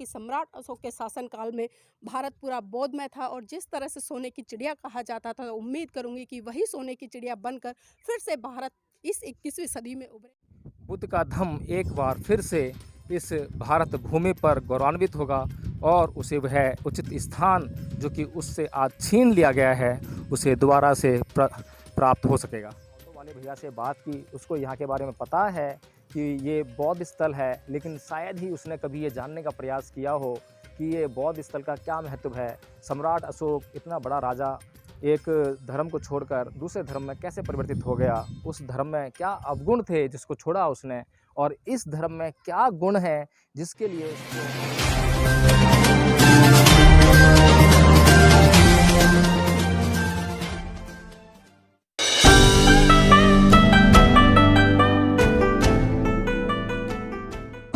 सम्राट अशोक के शासनकाल में भारत पूरा बौद्धमय था और जिस तरह से सोने की चिड़िया कहा जाता था, उम्मीद करूंगी कि वही सोने की चिड़िया बनकर फिर से भारत इस 21वीं सदी में उभरे। बुद्ध का धम्म एक बार फिर से इस भारत भूमि पर गौरवान्वित होगा और उसे वह उचित स्थान जो कि उससे आज छीन लिया गया है, उसे दोबारा से प्राप्त हो सकेगा। ऑटो वाले भैया से बात की, उसको यहाँ के बारे में पता है कि ये बौद्ध स्थल है, लेकिन शायद ही उसने कभी ये जानने का प्रयास किया हो कि ये बौद्ध स्थल का क्या महत्व है। सम्राट अशोक इतना बड़ा राजा एक धर्म को छोड़कर दूसरे धर्म में कैसे परिवर्तित हो गया, उस धर्म में क्या अवगुण थे जिसको छोड़ा उसने, और इस धर्म में क्या गुण है जिसके लिए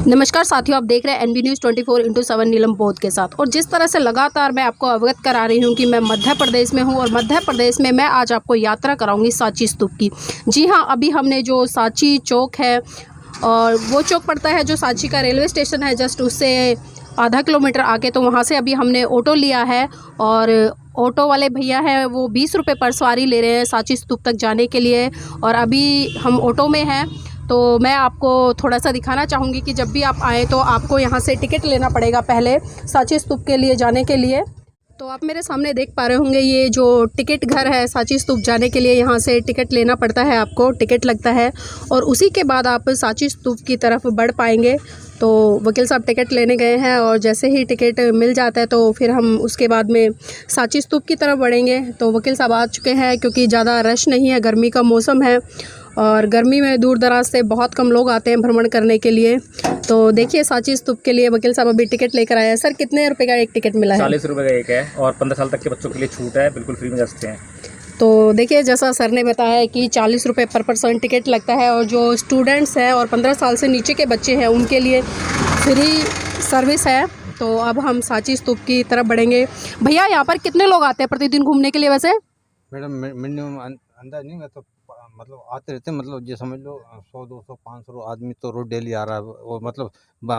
नमस्कार साथियों, आप देख रहे हैं NB न्यूज़ 24/7 नीलम बौद्ध के साथ। और जिस तरह से लगातार मैं आपको अवगत करा रही हूं कि मैं मध्य प्रदेश में हूं और मध्य प्रदेश में मैं आज आपको यात्रा कराऊंगी सांची स्तूप की। जी हां, अभी हमने जो सांची चौक है और वो चौक पड़ता है जो सांची का रेलवे स्टेशन है, जस्ट उससे आधा किलोमीटर आगे, तो वहाँ से अभी हमने ऑटो लिया है और ऑटो वाले भैया हैं वो 20 रुपये पर सवारी ले रहे हैं सांची स्तूप तक जाने के लिए। और अभी हम ऑटो में हैं तो मैं आपको थोड़ा सा दिखाना चाहूँगी कि जब भी आप आएँ तो आपको यहाँ से टिकट लेना पड़ेगा पहले सांची स्तूप के लिए जाने के लिए। तो आप मेरे सामने देख पा रहे होंगे ये जो टिकट घर है सांची स्तूप जाने के लिए, यहाँ से टिकट लेना पड़ता है, आपको टिकट लगता है और उसी के बाद आप सांची स्तूप की तरफ बढ़ पाएंगे। तो वकील साहब टिकट लेने गए हैं और जैसे ही टिकट मिल जाता है तो फिर हम उसके बाद में सांची स्तूप की तरफ बढ़ेंगे। तो वकील साहब आ चुके हैं क्योंकि ज़्यादा रश नहीं है, गर्मी का मौसम है और गर्मी में दूर दराज से बहुत कम लोग आते हैं भ्रमण करने के लिए। तो देखिए सांची स्तूप के लिए वकील साहब अभी टिकट लेकर आए हैं। सर, कितने रुपए का एक टिकट मिला है? 40 रुपये का एक है और 15 साल तक के बच्चों के लिए छूट है, बिल्कुल फ्री में जा सकते हैं। तो देखिए जैसा सर ने बताया है कि 40 रुपये पर पर्सन टिकट लगता है और जो स्टूडेंट्स हैं और 15 साल से नीचे के बच्चे हैं उनके लिए फ्री सर्विस है। तो अब हम सांची स्तूप की तरफ बढ़ेंगे। भैया, यहाँ पर कितने लोग आते हैं प्रतिदिन घूमने के लिए? वैसे मैडम मिनिमम अंदाज नहीं, मैं तो मतलब आते रहते हैं, मतलब ये समझ लो 100 200 500 आदमी तो रोज डेली आ रहा है। वो मतलब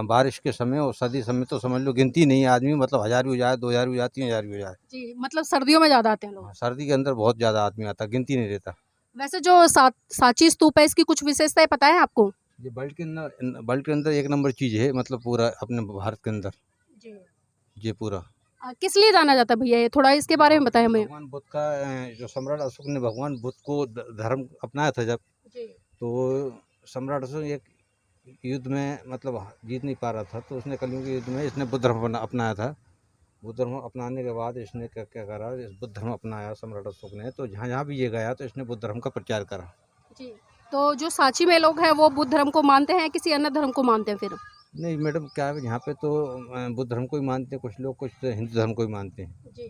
बारिश के समय और सर्दी समय तो समझ लो गिनती नहीं है आदमी, मतलब 1000 भी हो जाए, 2000 भी हो जाए, 3000 भी हो जाए। जी, मतलब सर्दियों में ज़्यादा आते हैं लोग? सर्दी के अंदर बहुत ज़्यादा आदमी आता, गिनती नहीं रहता। वैसे जो सांची स्तूप है इसकी कुछ विशेषताएं पता है आपको? ये वर्ल्ड के अंदर एक नंबर चीज़ है, मतलब पूरा अपने भारत के अंदर जी। ये पूरा। किस लिए जाना जाता है भैया, ये थोड़ा इसके बारे में बताएं हमें। भगवान बुद्ध का जो सम्राट अशोक ने भगवान बुद्ध को धर्म अपनाया था जब, तो सम्राट अशोक एक युद्ध में मतलब जीत नहीं पा रहा था, तो उसने कलियुग के युद्ध में इसने बुद्ध धर्म अपनाया था। बुद्ध धर्म अपनाने के बाद इसने क्या क्या करा, इस बुद्ध धर्म अपनाया सम्राट अशोक ने, तो जहाँ जहाँ भी ये गया तो इसने बुद्ध धर्म का प्रचार करा। जी। तो जो सांची में लोग हैं वो बुद्ध धर्म को मानते हैं, किसी अन्य धर्म को मानते हैं फिर? नहीं मैडम, क्या है यहाँ पे तो बुद्ध धर्म को ही मानते हैं कुछ लोग, कुछ तो हिंदू धर्म को ही मानते हैं। जी,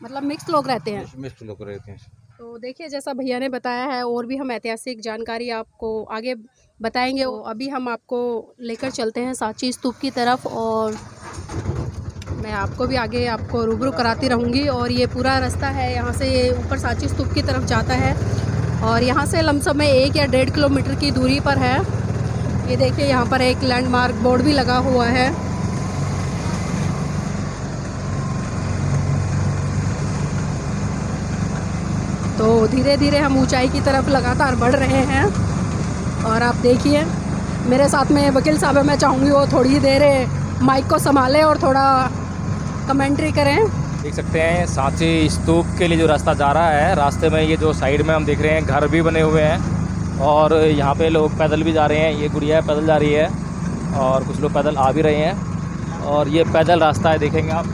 मतलब मिक्स लोग रहते हैं। मिक्स लोग रहते हैं। तो देखिए जैसा भैया ने बताया है, और भी हम ऐतिहासिक जानकारी आपको आगे बताएंगे। तो अभी हम आपको लेकर चलते हैं सांची स्तूप की तरफ और मैं आपको भी आगे आपको रूबरू कराती रहूँगी। और ये पूरा रास्ता है यहाँ से ऊपर सांची स्तूप की तरफ जाता है और यहाँ से लमसम में 1 या 1.5 किलोमीटर की दूरी पर है। ये देखिए यहाँ पर एक लैंडमार्क बोर्ड भी लगा हुआ है। तो धीरे धीरे हम ऊंचाई की तरफ लगातार बढ़ रहे हैं और आप देखिए मेरे साथ में वकील साहब है, मैं चाहूँगी वो थोड़ी देर माइक को संभालें और थोड़ा कमेंट्री करें। देख सकते हैं सांची स्तूप के लिए जो रास्ता जा रहा है, रास्ते में ये जो साइड में हम देख रहे हैं घर भी बने हुए हैं और यहाँ पे लोग पैदल भी जा रहे हैं। ये गुड़िया पैदल जा रही है और कुछ लोग पैदल आ भी रहे हैं और ये पैदल रास्ता है, देखेंगे आप,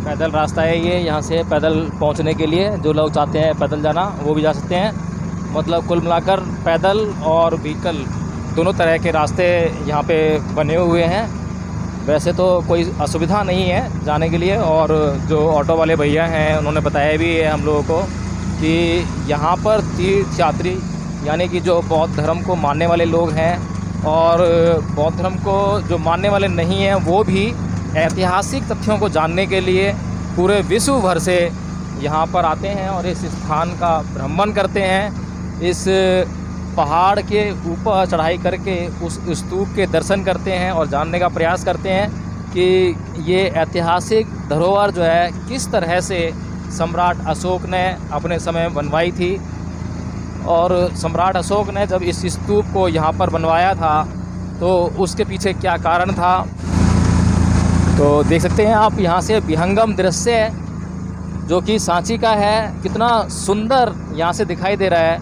पैदल रास्ता है ये। यहाँ से पैदल पहुँचने के लिए जो लोग चाहते हैं पैदल जाना वो भी जा सकते हैं। मतलब कुल मिलाकर पैदल और व्हीकल दोनों तरह के रास्ते यहाँ पे बने हुए हैं। वैसे तो कोई असुविधा नहीं है जाने के लिए। और जो ऑटो वाले भैया हैं उन्होंने बताया भी है हम लोगों को कि यहाँ पर तीर्थ यात्री यानी कि जो बौद्ध धर्म को मानने वाले लोग हैं और बौद्ध धर्म को जो मानने वाले नहीं हैं वो भी ऐतिहासिक तथ्यों को जानने के लिए पूरे विश्व भर से यहाँ पर आते हैं और इस स्थान का भ्रमण करते हैं। इस पहाड़ के ऊपर चढ़ाई करके उस स्तूप के दर्शन करते हैं और जानने का प्रयास करते हैं कि ये ऐतिहासिक धरोहर जो है किस तरह से सम्राट अशोक ने अपने समय में बनवाई थी, और सम्राट अशोक ने जब इस स्तूप को यहाँ पर बनवाया था तो उसके पीछे क्या कारण था। तो देख सकते हैं आप यहाँ से विहंगम दृश्य है जो कि सांची का है, कितना सुंदर यहाँ से दिखाई दे रहा है।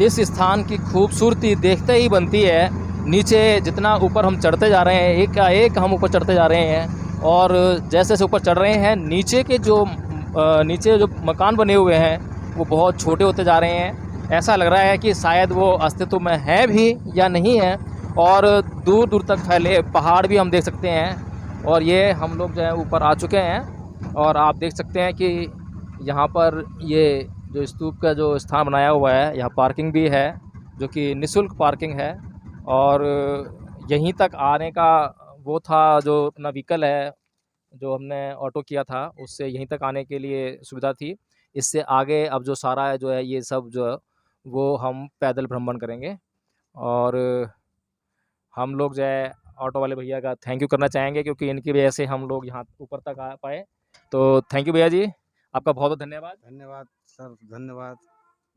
इस स्थान की खूबसूरती देखते ही बनती है। नीचे जितना ऊपर हम चढ़ते जा रहे हैं, एक का एक हम ऊपर चढ़ते जा रहे हैं, और जैसे जैसे ऊपर चढ़ रहे हैं नीचे जो मकान बने हुए हैं वो बहुत छोटे होते जा रहे हैं। ऐसा लग रहा है कि शायद वो अस्तित्व में है भी या नहीं है, और दूर दूर तक फैले पहाड़ भी हम देख सकते हैं। और ये हम लोग जो है ऊपर आ चुके हैं, और आप देख सकते हैं कि यहाँ पर ये जो स्तूप का जो स्थान बनाया हुआ है, यहाँ पार्किंग भी है जो कि निःशुल्क पार्किंग है। और यहीं तक आने का वो था जो अपना व्हीकल है, जो हमने ऑटो किया था, उससे यहीं तक आने के लिए सुविधा थी। इससे आगे अब जो सारा है जो है ये सब जो है वो हम पैदल भ्रमण करेंगे। और हम लोग जो है ऑटो वाले भैया का थैंक यू करना चाहेंगे, क्योंकि इनकी वजह से हम लोग यहाँ ऊपर तक आ पाए। तो थैंक यू भैया जी, आपका बहुत बहुत धन्यवाद। धन्यवाद सर, धन्यवाद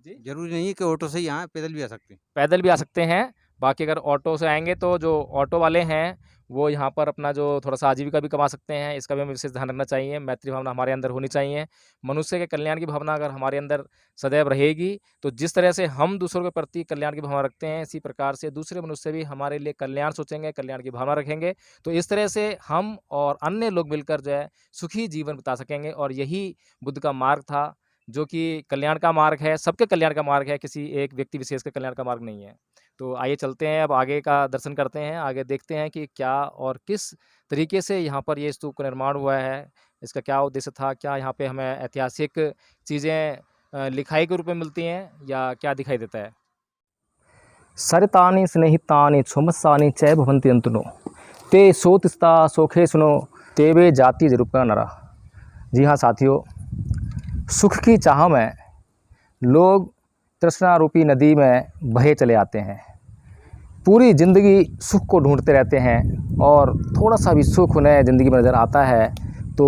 जी, जरूरी नहीं है कि ऑटो से यहाँ पैदल भी आ सकते हैं। पैदल भी आ सकते हैं। बाकी अगर ऑटो से आएंगे तो जो ऑटो वाले हैं वो यहाँ पर अपना जो थोड़ा सा आजीविका भी कमा सकते हैं, इसका भी हमें विशेष ध्यान रखना चाहिए। मैत्री भावना हमारे अंदर होनी चाहिए। मनुष्य के कल्याण की भावना अगर हमारे अंदर सदैव रहेगी तो जिस तरह से हम दूसरों के प्रति कल्याण की भावना रखते हैं, इसी प्रकार से दूसरे मनुष्य भी हमारे लिए कल्याण सोचेंगे, कल्याण की भावना रखेंगे। तो इस तरह से हम और अन्य लोग मिलकर जो है सुखी जीवन बिता सकेंगे। और यही बुद्ध का मार्ग था, जो कि कल्याण का मार्ग है, सबके कल्याण का मार्ग है, किसी एक व्यक्ति विशेष के कल्याण का मार्ग नहीं है। तो आइए चलते हैं, अब आगे का दर्शन करते हैं, आगे देखते हैं कि क्या और किस तरीके से यहाँ पर ये स्तूप का निर्माण हुआ है, इसका क्या उद्देश्य था, क्या यहाँ पे हमें ऐतिहासिक चीज़ें लिखाई के रूप में मिलती हैं या क्या दिखाई देता है। सरितानि स्नेहितानि छुमस्सानि च भवन्ति अंतुनो ते सोतिस्ता सोखे सुनो तेवे जाति जरूपा नरा। जी हाँ साथियों, सुख की चाह में लोग तृष्णा रूपी नदी में बहे चले आते हैं। पूरी ज़िंदगी सुख को ढूंढते रहते हैं, और थोड़ा सा भी सुख उन्हें ज़िंदगी में नज़र आता है तो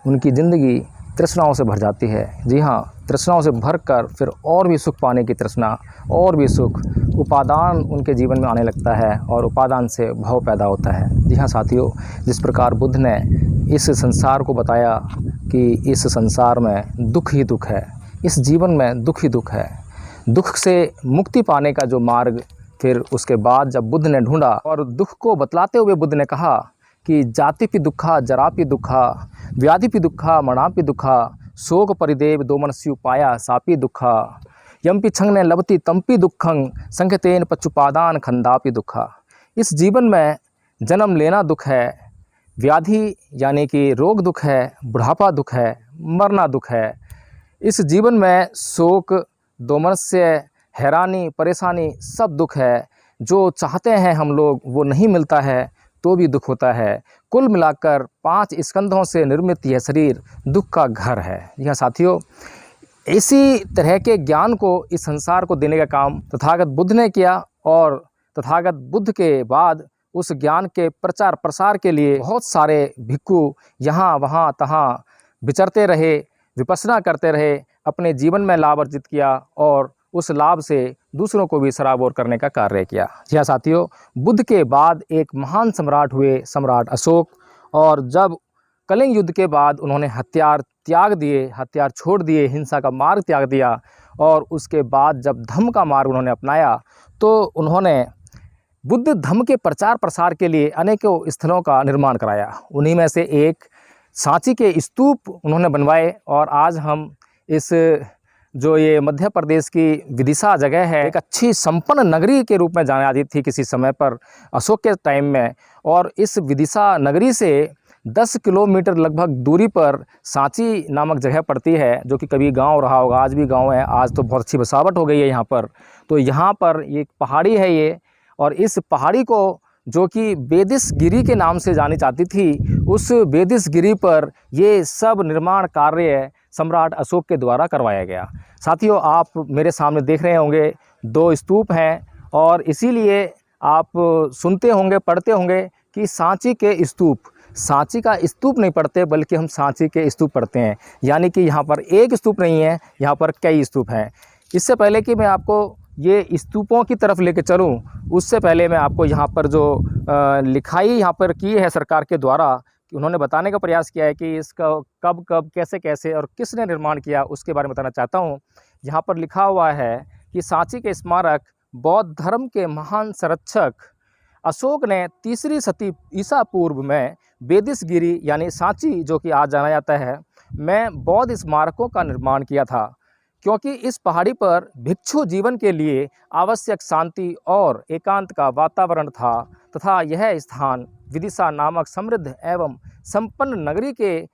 उनकी ज़िंदगी तृष्णाओं से भर जाती है। जी हाँ, तृष्णाओं से भरकर फिर और भी सुख पाने की तृष्णा, और भी सुख, उपादान उनके जीवन में आने लगता है, और उपादान से भव पैदा होता है। जी हाँ साथियों, जिस प्रकार बुद्ध ने इस संसार को बताया कि इस संसार में दुख ही दुख है, इस जीवन में दुख ही दुख है, दुख से मुक्ति पाने का जो मार्ग फिर उसके बाद जब बुद्ध ने ढूंढा, और दुख को बतलाते हुए बुद्ध ने कहा कि जातिपि दुखा जरापि दुखा व्याधिपि दुखा मरणापि दुखा शोक परिदेव दोमनस्यु पाया सापि दुखा यम्पि छंगने लभति तम्पि दुखं संख्यतेन पच्चुपादान खंदापि दुखा। इस जीवन में जन्म लेना दुख है, व्याधि यानी कि रोग दुख है, बुढ़ापा दुख है, मरना दुख है। इस जीवन में शोक, दोमनस्य, हैरानी, परेशानी सब दुख है। जो चाहते हैं हम लोग वो नहीं मिलता है तो भी दुख होता है। कुल मिलाकर 5 स्कंधों से निर्मित यह शरीर दुख का घर है। यह साथियों, इसी तरह के ज्ञान को, इस संसार को देने का काम तथागत बुद्ध ने किया, और तथागत बुद्ध के बाद उस ज्ञान के प्रचार प्रसार के लिए बहुत सारे भिक्खु यहाँ वहाँ तहाँ विचरते रहे, विपश्यना करते रहे, अपने जीवन में लाभ अर्जित किया, और उस लाभ से दूसरों को भी सराबोर करने का कार्य किया। जी हाँ साथियों, बुद्ध के बाद एक महान सम्राट हुए, सम्राट अशोक। और जब कलिंग युद्ध के बाद उन्होंने हथियार त्याग दिए, हथियार छोड़ दिए, हिंसा का मार्ग त्याग दिया, और उसके बाद जब धम्म का मार्ग उन्होंने अपनाया तो उन्होंने बुद्ध धम्म के प्रचार प्रसार के लिए अनेकों स्थलों का निर्माण कराया। उन्हीं में से एक सांची के स्तूप उन्होंने बनवाए। और आज हम इस जो ये मध्य प्रदेश की विदिशा जगह है, एक अच्छी संपन्न नगरी के रूप में जानी जाती थी किसी समय पर अशोक के टाइम में। और इस विदिशा नगरी से 10 किलोमीटर लगभग दूरी पर सांची नामक जगह पड़ती है, जो कि कभी गांव रहा होगा, आज भी गांव है। आज तो बहुत अच्छी बसावट हो गई है यहाँ पर। तो यहाँ पर एक पहाड़ी है ये, और इस पहाड़ी को जो कि बेदिस गिरी के नाम से जानी जाती थी, उस बेदिस गिरी पर ये सब निर्माण कार्य सम्राट अशोक के द्वारा करवाया गया। साथियों, आप मेरे सामने देख रहे होंगे 2 स्तूप हैं, और इसीलिए आप सुनते होंगे, पढ़ते होंगे कि सांची के स्तूप सांची का स्तूप नहीं पढ़ते बल्कि हम सांची के स्तूप पढ़ते हैं। यानी कि यहाँ पर एक स्तूप नहीं है, यहाँ पर कई स्तूप हैं। इससे पहले कि मैं आपको ये स्तूपों की तरफ लेके चलूँ, उससे पहले मैं आपको यहाँ पर जो लिखाई यहाँ पर की है सरकार के द्वारा, कि उन्होंने बताने का प्रयास किया है कि इसका कब कब कैसे कैसे और किसने निर्माण किया, उसके बारे में बताना चाहता हूँ। यहाँ पर लिखा हुआ है कि सांची के स्मारक बौद्ध धर्म के महान संरक्षक अशोक ने 3री शती ईसा पूर्व में बेदिसगिरी यानी सांची, जो कि आज जाना जाता है, में बौद्ध स्मारकों का निर्माण किया था, क्योंकि इस पहाड़ी पर भिक्षु जीवन के लिए आवश्यक शांति और एकांत का वातावरण था तथा यह स्थान विदिशा नामक समृद्ध एवं संपन्न नगरी के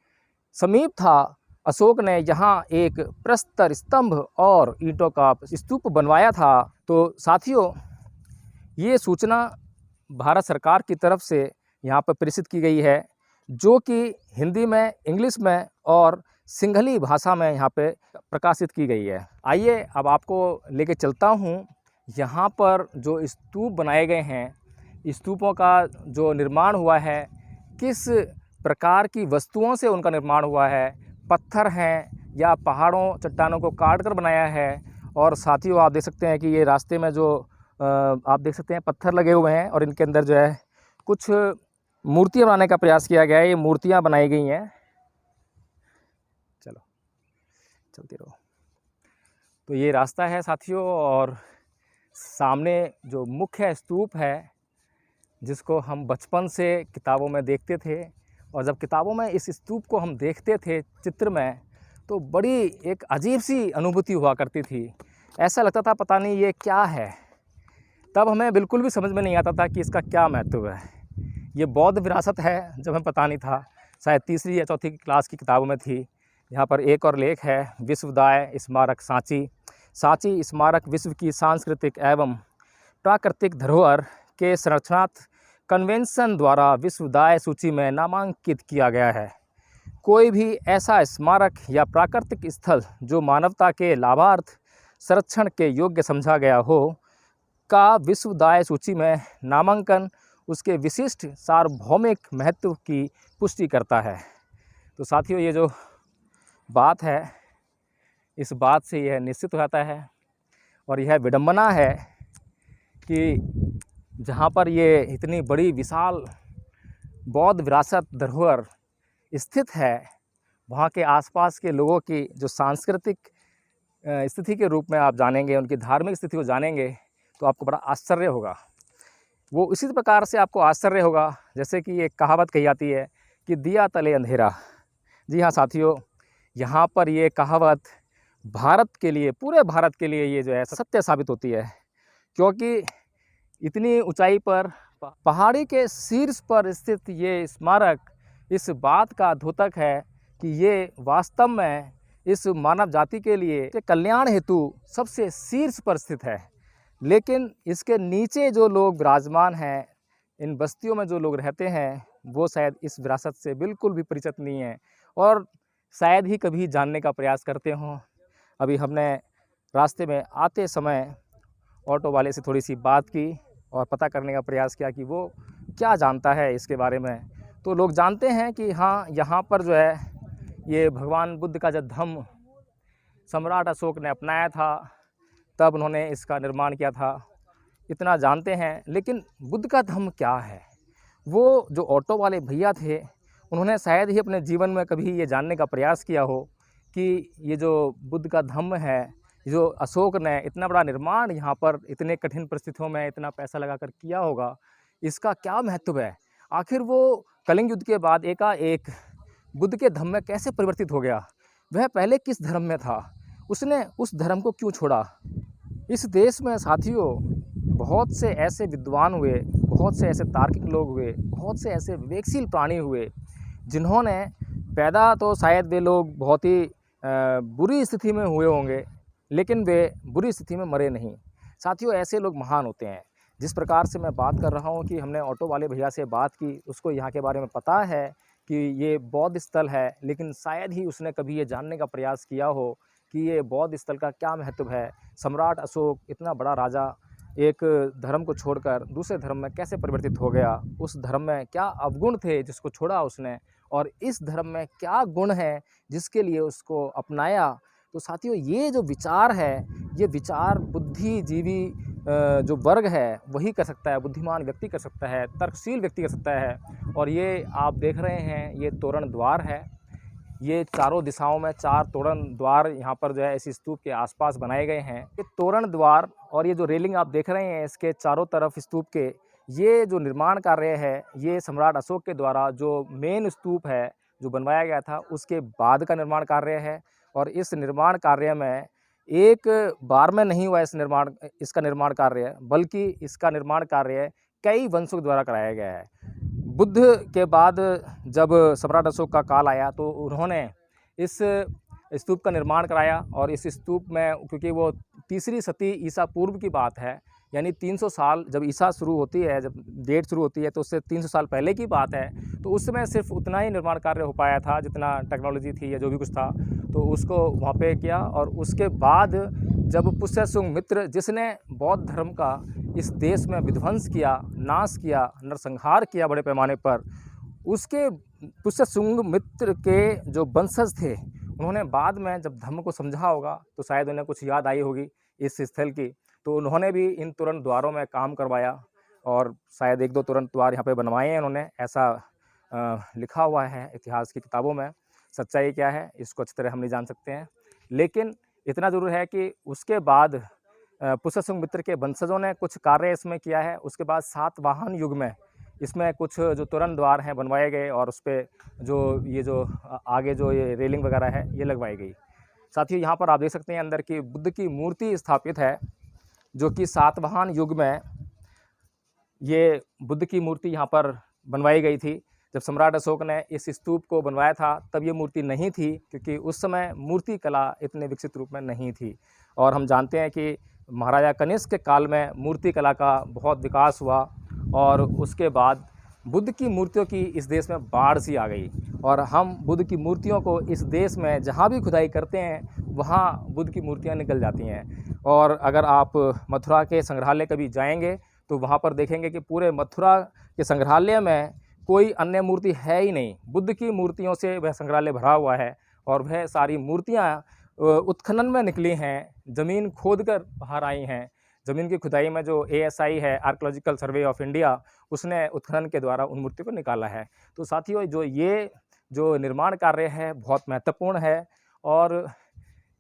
समीप था। अशोक ने यहाँ एक प्रस्तर स्तंभ और ईंटों का स्तूप बनवाया था। तो साथियों, ये सूचना भारत सरकार की तरफ से यहाँ पर प्रेषित की गई है, जो कि हिंदी में, इंग्लिश में और सिंघली भाषा में यहाँ पे प्रकाशित की गई है। आइए अब आपको लेके चलता हूँ यहाँ पर जो स्तूप बनाए गए हैं, स्तूपों का जो निर्माण हुआ है, किस प्रकार की वस्तुओं से उनका निर्माण हुआ है, पत्थर हैं या पहाड़ों चट्टानों को काट कर बनाया है। और साथियों, आप देख सकते हैं कि ये रास्ते में जो आप देख सकते हैं पत्थर लगे हुए हैं और इनके अंदर जो है कुछ मूर्तियाँ बनाने का प्रयास किया गया है। ये मूर्तियाँ बनाई गई हैं। चलो चलते रहो। तो ये रास्ता है साथियों, और सामने जो मुख्य स्तूप है, जिसको हम बचपन से किताबों में देखते थे, और जब किताबों में इस स्तूप को हम देखते थे चित्र में, तो बड़ी एक अजीब सी अनुभूति हुआ करती थी। ऐसा लगता था पता नहीं ये क्या है। तब हमें बिल्कुल भी समझ में नहीं आता था कि इसका क्या महत्व है। ये बौद्ध विरासत है, जब हमें पता नहीं था, शायद 3री या 4थी क्लास की किताबों में थी। यहाँ पर एक और लेख है, विश्वदाय स्मारक सांची। सांची स्मारक विश्व की सांस्कृतिक एवं प्राकृतिक धरोहर के संरक्षणार्थ कन्वेंशन द्वारा विश्वदाय सूची में नामांकित किया गया है। कोई भी ऐसा स्मारक या प्राकृतिक स्थल जो मानवता के लाभार्थ संरक्षण के योग्य समझा गया हो, का विश्वदाय सूची में नामांकन उसके विशिष्ट सार्वभौमिक महत्व की पुष्टि करता है। तो साथियों, ये जो बात है, इस बात से यह निश्चित हो जाता है, और यह विडंबना है कि जहाँ पर ये इतनी बड़ी विशाल बौद्ध विरासत धरोहर स्थित है, वहाँ के आसपास के लोगों की जो सांस्कृतिक स्थिति के रूप में आप जानेंगे, उनकी धार्मिक स्थिति को जानेंगे, तो आपको बड़ा आश्चर्य होगा। वो इसी प्रकार से आपको आश्चर्य होगा जैसे कि एक कहावत कही जाती है कि दिया तले अंधेरा। जी हाँ साथियों, यहाँ पर ये कहावत भारत के लिए, पूरे भारत के लिए ये जो है सत्य साबित होती है, क्योंकि इतनी ऊंचाई पर, पहाड़ी के शीर्ष पर स्थित ये स्मारक इस बात का द्योतक है कि ये वास्तव में इस मानव जाति के लिए कल्याण हेतु सबसे शीर्ष पर स्थित है। लेकिन इसके नीचे जो लोग विराजमान हैं, इन बस्तियों में जो लोग रहते हैं, वो शायद इस विरासत से बिल्कुल भी परिचित नहीं हैं और शायद ही कभी जानने का प्रयास करते हों। अभी हमने रास्ते में आते समय ऑटो वाले से थोड़ी सी बात की और पता करने का प्रयास किया कि वो क्या जानता है इसके बारे में। तो लोग जानते हैं कि हाँ, यहाँ पर जो है ये भगवान बुद्ध का जो धम्म सम्राट अशोक ने अपनाया था, तब उन्होंने इसका निर्माण किया था, इतना जानते हैं। लेकिन बुद्ध का धम्म क्या है, वो जो ऑटो वाले भैया थे, उन्होंने शायद ही अपने जीवन में कभी ये जानने का प्रयास किया हो कि ये जो बुद्ध का धम्म है, जो अशोक ने इतना बड़ा निर्माण यहाँ पर इतने कठिन परिस्थितियों में इतना पैसा लगाकर किया होगा, इसका क्या महत्व है। आखिर वो कलिंग युद्ध के बाद एकाएक बुद्ध के धम्म में कैसे परिवर्तित हो गया, वह पहले किस धर्म में था, उसने उस धर्म को क्यों छोड़ा। इस देश में साथियों बहुत से ऐसे विद्वान हुए, बहुत से ऐसे तार्किक लोग हुए, बहुत से ऐसे विवेकशील प्राणी हुए, जिन्होंने पैदा तो शायद वे लोग बहुत ही बुरी स्थिति में हुए होंगे, लेकिन वे बुरी स्थिति में मरे नहीं। साथियों, ऐसे लोग महान होते हैं। जिस प्रकार से मैं बात कर रहा हूँ कि हमने ऑटो वाले भैया से बात की, उसको यहाँ के बारे में पता है कि ये बौद्ध स्थल है, लेकिन शायद ही उसने कभी ये जानने का प्रयास किया हो कि ये बौद्ध स्थल का क्या महत्व है। सम्राट अशोक इतना बड़ा राजा, एक धर्म को छोड़कर दूसरे धर्म में कैसे परिवर्तित हो गया, उस धर्म में क्या अवगुण थे जिसको छोड़ा उसने, और इस धर्म में क्या गुण है जिसके लिए उसको अपनाया। तो साथियों, ये जो विचार है, ये विचार बुद्धिजीवी जो वर्ग है वही कर सकता है, बुद्धिमान व्यक्ति कर सकता है, तर्कशील व्यक्ति कर सकता है। और ये आप देख रहे हैं, ये तोरण द्वार है। ये चारों दिशाओं में 4 तोरण द्वार यहाँ पर जो है इस स्तूप के आसपास बनाए गए हैं। ये तोरण द्वार और ये जो रेलिंग आप देख रहे हैं इसके चारों तरफ स्तूप के, ये जो निर्माण कार्य है, ये सम्राट अशोक के द्वारा जो मेन स्तूप है जो बनवाया गया था उसके बाद का निर्माण कार्य है। और इस निर्माण कार्य में एक बार में नहीं हुआ इसका निर्माण कार्य, बल्कि इसका निर्माण कार्य कई वंशों द्वारा कराया गया है। बुद्ध के बाद जब सम्राट अशोक का काल आया तो उन्होंने इस स्तूप का निर्माण कराया। और इस स्तूप में, क्योंकि वो 3री शती ईसा पूर्व की बात है, यानी 300 साल जब ईसा शुरू होती है, जब डेट शुरू होती है तो उससे 300 साल पहले की बात है। तो उस समय सिर्फ उतना ही निर्माण कार्य हो पाया था जितना टेक्नोलॉजी थी या जो भी कुछ था, तो उसको वहाँ पे किया। और उसके बाद जब पुष्यशुंग मित्र, जिसने बौद्ध धर्म का इस देश में विध्वंस किया, नाश किया, नरसंहार किया बड़े पैमाने पर, उसके पुष्यशुंग मित्र के जो वंशज थे, उन्होंने बाद में जब धर्म को समझा होगा तो शायद उन्हें कुछ याद आई होगी इस स्थल की, तो उन्होंने भी इन तुरंत द्वारों में काम करवाया और शायद 1-2 तुरंत द्वार यहाँ पे बनवाए हैं उन्होंने, ऐसा लिखा हुआ है इतिहास की किताबों में। सच्चाई क्या है इसको अच्छी तरह हम नहीं जान सकते हैं, लेकिन इतना ज़रूर है कि उसके बाद पुष्यशुंग मित्र के वंशजों ने कुछ कार्य इसमें किया है। उसके बाद सातवाहन युग में इसमें कुछ जो तोरण द्वार हैं बनवाए गए और उस पर जो आगे जो ये रेलिंग वगैरह है ये लगवाई गई। साथियों, यहाँ पर आप देख सकते हैं अंदर की बुद्ध की मूर्ति स्थापित है, जो कि सातवाहन युग में ये बुद्ध की मूर्ति यहाँ पर बनवाई गई थी। जब सम्राट अशोक ने इस स्तूप को बनवाया था तब ये मूर्ति नहीं थी, क्योंकि उस समय मूर्ति कला इतने विकसित रूप में नहीं थी। और हम जानते हैं कि महाराजा कनिष्क के काल में मूर्ति कला का बहुत विकास हुआ और उसके बाद बुद्ध की मूर्तियों की इस देश में बाढ़ सी आ गई। और हम बुद्ध की मूर्तियों को इस देश में जहाँ भी खुदाई करते हैं वहाँ बुद्ध की मूर्तियाँ निकल जाती हैं। और अगर आप मथुरा के संग्रहालय कभी जाएंगे तो वहाँ पर देखेंगे कि पूरे मथुरा के संग्रहालय में कोई अन्य मूर्ति है ही नहीं, बुद्ध की मूर्तियों से वह संग्रहालय भरा हुआ है। और वह सारी मूर्तियाँ उत्खनन में निकली हैं, ज़मीन खोदकर बाहर आई हैं। ज़मीन की खुदाई में जो ASI है, आर्कियोलॉजिकल सर्वे ऑफ इंडिया, उसने उत्खनन के द्वारा उन मूर्तियों को निकाला है। तो साथियों, जो निर्माण कार्य है बहुत महत्वपूर्ण है और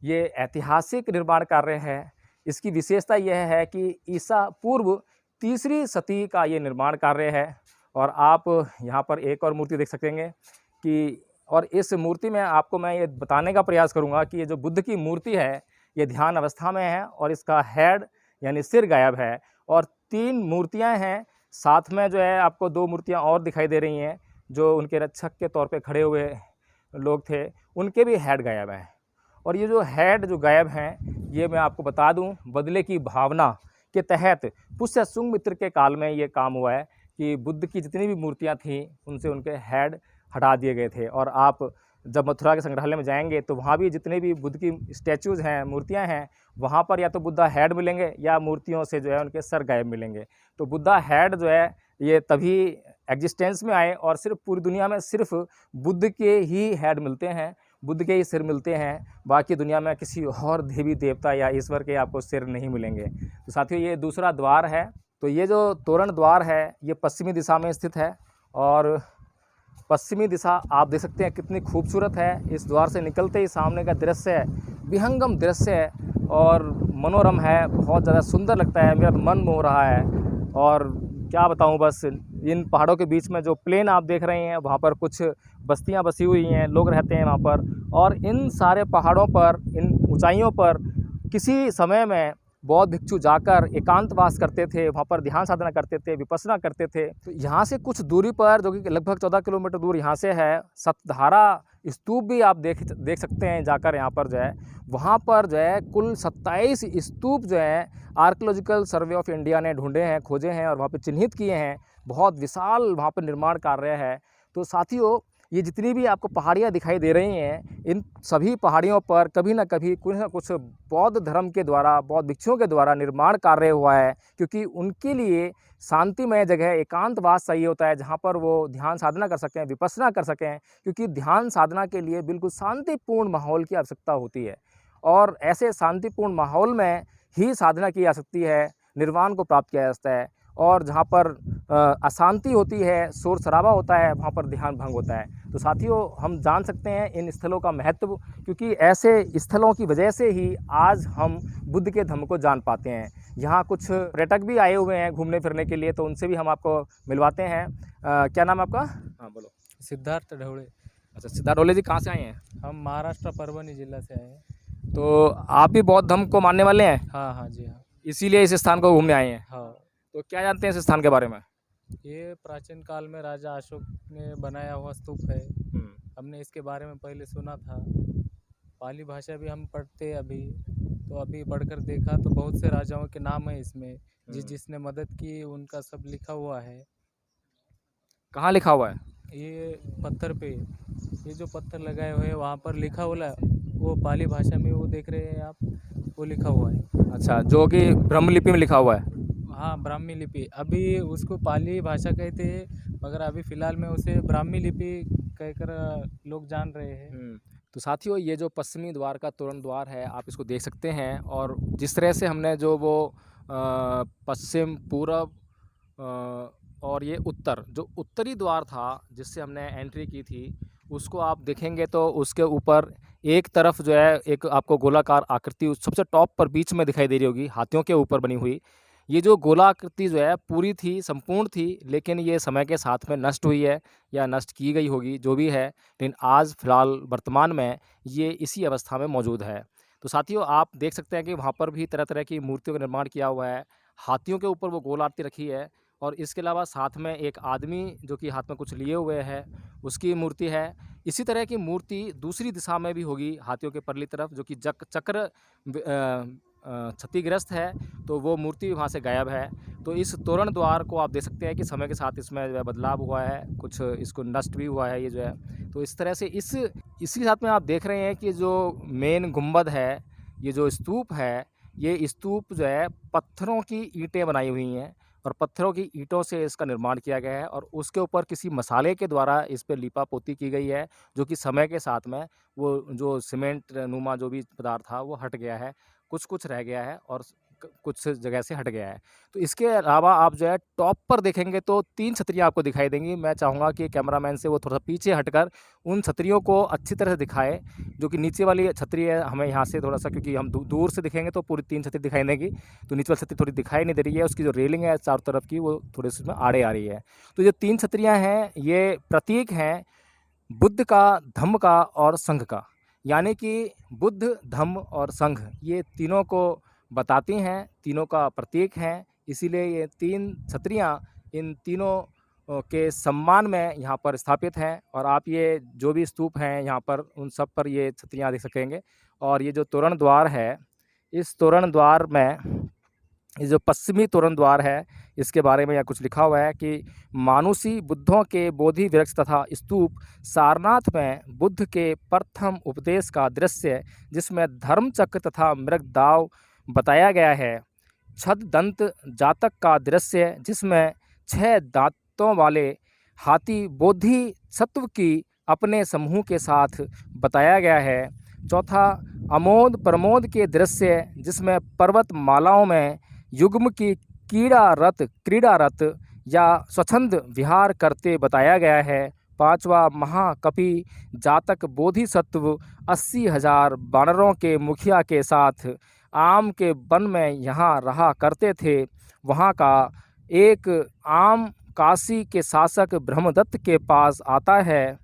ये ऐतिहासिक निर्माण कार्य है। इसकी विशेषता यह है कि ईसा पूर्व 3री शती का ये निर्माण कार्य है। और आप यहाँ पर एक और मूर्ति देख सकेंगे कि, और इस मूर्ति में आपको मैं ये बताने का प्रयास करूँगा कि ये जो बुद्ध की मूर्ति है ये ध्यान अवस्था में है और इसका हेड यानी सिर गायब है। और 3 मूर्तियाँ हैं, साथ में जो है आपको 2 मूर्तियाँ और दिखाई दे रही हैं, जो उनके रक्षक के तौर पे खड़े हुए लोग थे, उनके भी हेड गायब हैं। और ये जो हेड जो गायब हैं, ये मैं आपको बता दूं, बदले की भावना के तहत पुष्यशुंग मित्र के काल में ये काम हुआ है कि बुद्ध की जितनी भी मूर्तियाँ थीं उनसे उनके हेड हटा दिए गए थे। और आप जब मथुरा के संग्रहालय में जाएंगे तो वहाँ भी जितने भी बुद्ध की स्टैचूज़ हैं, मूर्तियाँ हैं, वहाँ पर या तो बुद्धा हेड मिलेंगे या मूर्तियों से जो है उनके सर गायब मिलेंगे। तो बुद्धा हेड जो है ये तभी एग्जिस्टेंस में आए और सिर्फ पूरी दुनिया में सिर्फ बुद्ध के ही हेड मिलते हैं, बुद्ध के ही सिर मिलते हैं। बाकी दुनिया में किसी और देवी देवता या ईश्वर के आपको सिर नहीं मिलेंगे। तो साथियों, ये दूसरा द्वार है। तो ये जो तोरण द्वार है ये पश्चिमी दिशा में स्थित है और पश्चिमी दिशा आप देख सकते हैं कितनी खूबसूरत है। इस द्वार से निकलते ही सामने का दृश्य है, विहंगम दृश्य है और मनोरम है, बहुत ज़्यादा सुंदर लगता है, मेरा मन मोह रहा है। और क्या बताऊं, बस इन पहाड़ों के बीच में जो प्लेन आप देख रहे हैं वहाँ पर कुछ बस्तियाँ बसी हुई हैं, लोग रहते हैं वहाँ पर। और इन सारे पहाड़ों पर, इन ऊंचाइयों पर किसी समय में बौद्ध भिक्षु जाकर एकांतवास करते थे, वहाँ पर ध्यान साधना करते थे, विपश्यना करते थे। तो यहाँ से कुछ दूरी पर, जो कि लगभग 14 किलोमीटर दूर यहाँ से है, सतधारा स्तूप भी आप देख सकते हैं जाकर। यहाँ पर जो है वहाँ पर जो है कुल 27 स्तूप जो है आर्कियोलॉजिकल सर्वे ऑफ इंडिया ने ढूंढे हैं, खोजे हैं और वहाँ पर चिन्हित किए हैं। बहुत विशाल वहाँ पर निर्माण कार्य है। तो साथियों, ये जितनी भी आपको पहाड़ियाँ दिखाई दे रही हैं, इन सभी पहाड़ियों पर कभी ना कभी कुछ ना कुछ बौद्ध धर्म के द्वारा, बौद्ध भिक्षुओं के द्वारा निर्माण कार्य हुआ है, क्योंकि उनके लिए शांतिमय जगह, एकांतवास चाहिए होता है, जहाँ पर वो ध्यान साधना कर सकें, विपश्यना कर सकें, क्योंकि ध्यान साधना के लिए बिल्कुल शांतिपूर्ण माहौल की आवश्यकता होती है और ऐसे शांतिपूर्ण माहौल में ही साधना की जा सकती है, निर्वाण को प्राप्त किया जा सकता है। और जहाँ पर अशांति होती है, शोर शराबा होता है, वहाँ पर ध्यान भंग होता है। तो साथियों, हम जान सकते हैं इन स्थलों का महत्व, क्योंकि ऐसे स्थलों की वजह से ही आज हम बुद्ध के धम्म को जान पाते हैं। यहाँ कुछ पर्यटक भी आए हुए हैं घूमने फिरने के लिए, तो उनसे भी हम आपको मिलवाते हैं। क्या नाम है आपका? हाँ बोलो। सिद्धार्थ ढवड़े। अच्छा, सिद्धार्थ ढोले जी, कहाँ से आए हैं? हम महाराष्ट्र परभनी जिला से आए हैं। तो आप भी बौद्ध धर्म को मानने वाले हैं? हाँ हाँ जी हाँ। इसीलिए इस स्थान को घूमने आए हैं। हाँ, तो क्या जानते हैं इस स्थान के बारे में? ये प्राचीन काल में राजा अशोक ने बनाया हुआ स्तूप है। हमने इसके बारे में पहले सुना था। पाली भाषा भी हम पढ़ते अभी, तो अभी पढ़कर देखा तो बहुत से राजाओं के नाम है इसमें, जिसने मदद की उनका सब लिखा हुआ है। कहाँ लिखा हुआ है? ये पत्थर पे, ये जो पत्थर लगाए हुए हैं वहाँ पर लिखा हुआ है, वो पाली भाषा में वो देख रहे हैं आप, वो लिखा हुआ है। अच्छा, जो कि ब्रह्म लिपि में लिखा हुआ है। हाँ, ब्राह्मी लिपि। अभी उसको पाली भाषा कहते हैं, मगर अभी फ़िलहाल में उसे ब्राह्मी लिपि कहकर लोग जान रहे हैं। तो साथियों, ये जो पश्चिमी द्वार का तोरण द्वार है, आप इसको देख सकते हैं। और जिस तरह से हमने जो वो पश्चिम, पूरब और ये उत्तर, जो उत्तरी द्वार था जिससे हमने एंट्री की थी, उसको आप देखेंगे तो उसके ऊपर एक तरफ जो है एक आपको गोलाकार आकृति सबसे टॉप पर बीच में दिखाई दे रही होगी, हाथियों के ऊपर बनी हुई। ये जो गोलाकृति जो है पूरी थी, संपूर्ण थी, लेकिन ये समय के साथ में नष्ट हुई है या नष्ट की गई होगी, जो भी है। लेकिन आज फ़िलहाल वर्तमान में ये इसी अवस्था में मौजूद है। तो साथियों, आप देख सकते हैं कि वहाँ पर भी तरह तरह की मूर्तियों का निर्माण किया हुआ है। हाथियों के ऊपर वो गोल आरती रखी है, और इसके अलावा साथ में एक आदमी जो कि हाथ में कुछ लिए हुए है, उसकी मूर्ति है। इसी तरह की मूर्ति दूसरी दिशा में भी होगी, हाथियों के परली तरफ, जो कि चक्र क्षतिग्रस्त है, तो वो मूर्ति वहाँ से गायब है। तो इस तोरण द्वार को आप देख सकते हैं कि समय के साथ इसमें जो है बदलाव हुआ है, कुछ इसको नष्ट भी हुआ है ये जो है। तो इस तरह से इसी साथ में आप देख रहे हैं कि जो मेन गुंबद है, ये जो स्तूप है, ये स्तूप जो है पत्थरों की ईंटें बनाई हुई हैं, और पत्थरों की ईंटों से इसका निर्माण किया गया है, और उसके ऊपर किसी मसाले के द्वारा इस पे लीपा पोती की गई है, जो कि समय के साथ में वो जो सीमेंट नुमा जो भी पदार्थ था वो हट गया है, कुछ रह गया है और कुछ जगह से हट गया है। तो इसके अलावा आप जो है टॉप पर देखेंगे तो 3 छतरियाँ आपको दिखाई देंगी। मैं चाहूँगा कि कैमरामैन से वो थोड़ा सा पीछे हटकर उन छतरियों को अच्छी तरह से दिखाए। जो कि नीचे वाली छतरी है, हमें यहाँ से थोड़ा सा, क्योंकि हम दूर से दिखेंगे तो पूरी 3 छतरी दिखाई देंगी, तो नीचे वाली छतरी थोड़ी दिखाई नहीं दे रही है। उसकी जो रेलिंग है चारों तरफ की, वो थोड़ी सी उसमें आड़े आ रही है। तो जो 3 छतरियाँ हैं, ये प्रतीक हैं बुद्ध का, धम्म का और संघ का। यानी कि बुद्ध, धम्म और संघ, ये तीनों को बताती हैं, तीनों का प्रतीक हैं। इसीलिए ये 3 छतरियाँ इन तीनों के सम्मान में यहाँ पर स्थापित हैं। और आप ये जो भी स्तूप हैं यहाँ पर, उन सब पर ये छतरियाँ देख सकेंगे। और ये जो तोरण द्वार है, इस तोरण द्वार में, ये जो पश्चिमी तोरण द्वार है, इसके बारे में यहाँ कुछ लिखा हुआ है कि मानुषी बुद्धों के बोधि वृक्ष तथा स्तूप सारनाथ में बुद्ध के प्रथम उपदेश का दृश्य, जिसमें धर्म चक्र तथा मृगदाव बताया गया है। छद दंत जातक का दृश्य, जिसमें 6 दांतों वाले हाथी बोधि सत्व की अपने समूह के साथ बताया गया है। चौथा, अमोद प्रमोद के दृश्य, जिसमें पर्वत मालाओं में युग्म की क्रीड़ारत या स्वच्छंद विहार करते बताया गया है। 5वां, महाकपि जातक बोधिसत्व 80,000 वानरों के मुखिया के साथ आम के वन में यहाँ रहा करते थे। वहाँ का एक आम काशी के शासक ब्रह्मदत्त के पास आता है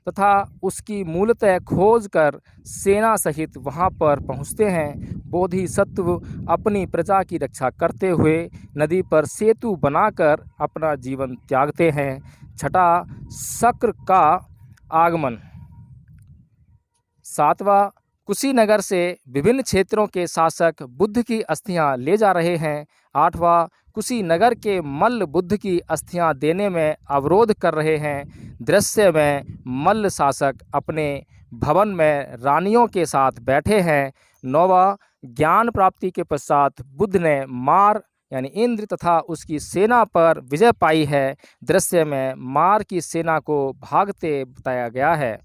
तथा उसकी मूलतः खोज कर सेना सहित वहाँ पर पहुँचते हैं। बोधिसत्व अपनी प्रजा की रक्षा करते हुए नदी पर सेतु बनाकर अपना जीवन त्यागते हैं। 6वां, शक्र का आगमन। 7वां, कुशीनगर से विभिन्न क्षेत्रों के शासक बुद्ध की अस्थियां ले जा रहे हैं। 8वां, कुशीनगर के मल्ल बुद्ध की अस्थियां देने में अवरोध कर रहे हैं। दृश्य में मल्ल शासक अपने भवन में रानियों के साथ बैठे हैं। 9वां, ज्ञान प्राप्ति के पश्चात बुद्ध ने मार यानी इंद्र तथा उसकी सेना पर विजय पाई है। दृश्य में मार की सेना को भागते बताया गया है।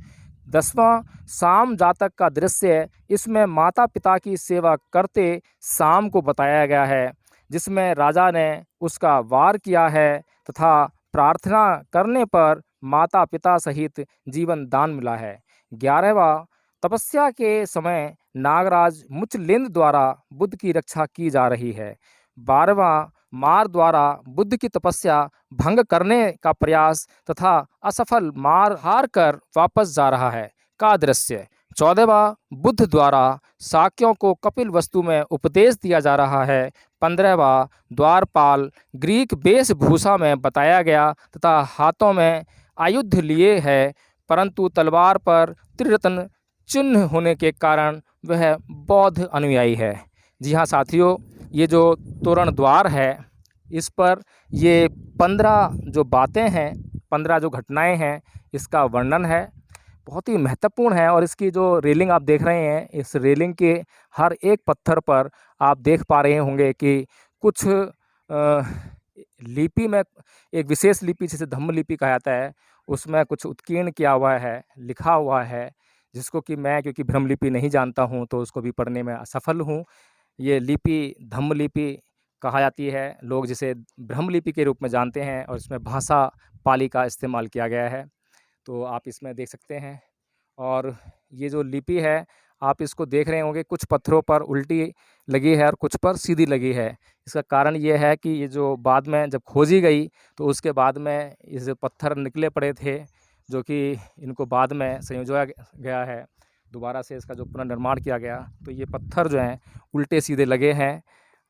10वां, साम जातक का दृश्य, इसमें माता पिता की सेवा करते साम को बताया गया है, जिसमें राजा ने उसका वार किया है तथा प्रार्थना करने पर माता पिता सहित जीवन दान मिला है। 11वां, तपस्या के समय नागराज मुचलिंद द्वारा बुद्ध की रक्षा की जा रही है। 12वां, मार द्वारा बुद्ध की तपस्या भंग करने का प्रयास तथा असफल मार हार कर वापस जा रहा है का दृश्य। 14वां, बुद्ध द्वारा शाक्यों को कपिल वस्तु में उपदेश दिया जा रहा है। 15वां, द्वारपाल ग्रीक वेशभूषा में बताया गया तथा हाथों में आयुध लिए है, परंतु तलवार पर त्रिरत्न चिन्ह होने के कारण वह बौद्ध अनुयायी है। जी हाँ साथियों, ये जो तोरण द्वार है इस पर ये 15 जो बातें हैं, 15 जो घटनाएं हैं, इसका वर्णन है। बहुत ही महत्वपूर्ण है। और इसकी जो रेलिंग आप देख रहे हैं, इस रेलिंग के हर एक पत्थर पर आप देख पा रहे होंगे कि कुछ लिपि में, एक विशेष लिपि जिसे धम्म लिपि कहा जाता है, उसमें कुछ उत्कीर्ण किया हुआ है, लिखा हुआ है, जिसको कि मैं क्योंकि ब्रह्म लिपि नहीं जानता हूँ तो उसको भी पढ़ने में असफल हूँ। ये लिपि धम्म लिपि कहा जाती है, लोग जिसे ब्रह्म लिपि के रूप में जानते हैं, और इसमें भाषा पाली का इस्तेमाल किया गया है, तो आप इसमें देख सकते हैं। और ये जो लिपि है आप इसको देख रहे होंगे, कुछ पत्थरों पर उल्टी लगी है और कुछ पर सीधी लगी है। इसका कारण ये है कि ये जो बाद में जब खोजी गई तो उसके बाद में इस पत्थर निकले पड़े थे, जो कि इनको बाद में संयोजा गया है, दोबारा से इसका जो पुनर्निर्माण किया गया, तो ये पत्थर जो हैं उल्टे सीधे लगे हैं।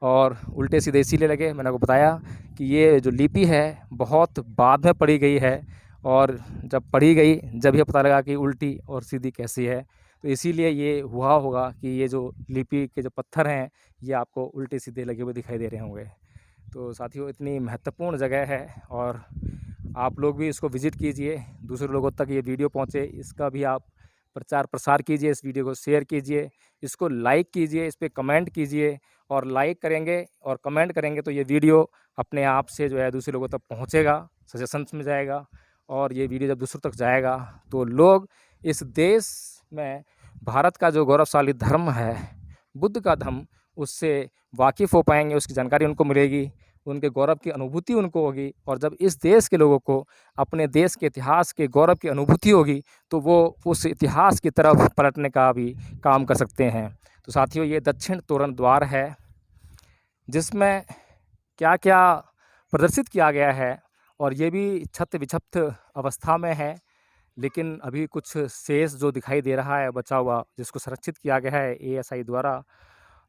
और उल्टे सीधे इसीलिए लगे, मैंने आपको बताया कि ये जो लिपि है बहुत बाद में पढ़ी गई है, और जब पढ़ी गई जब ये पता लगा कि उल्टी और सीधी कैसी है, तो इसीलिए ये हुआ होगा कि ये जो लिपि के जो पत्थर हैं ये आपको उल्टे सीधे लगे हुए दिखाई दे रहे होंगे। तो साथियों, इतनी महत्वपूर्ण जगह है और आप लोग भी इसको विज़िट कीजिए, दूसरे लोगों तक ये वीडियो पहुँचे, इसका भी आप प्रचार प्रसार कीजिए, इस वीडियो को शेयर कीजिए, इसको लाइक कीजिए, इस पर कमेंट कीजिए। और लाइक करेंगे और कमेंट करेंगे तो ये वीडियो अपने आप से जो है दूसरे लोगों तक पहुँचेगा, सजेशंस में जाएगा, और ये वीडियो जब दूसरों तक जाएगा तो लोग इस देश में भारत का जो गौरवशाली धर्म है, बुद्ध का धर्म, उससे वाकिफ़ हो पाएंगे, उसकी जानकारी उनको मिलेगी, उनके गौरव की अनुभूति उनको होगी। और जब इस देश के लोगों को अपने देश के इतिहास के गौरव की अनुभूति होगी तो वो उस इतिहास की तरफ पलटने का भी काम कर सकते हैं। तो साथियों, ये दक्षिण तोरण द्वार है, जिसमें क्या क्या प्रदर्शित किया गया है, और ये भी छत विक्षिप्त अवस्था में है, लेकिन अभी कुछ शेष जो दिखाई दे रहा है बचा हुआ, जिसको संरक्षित किया गया है ASI द्वारा।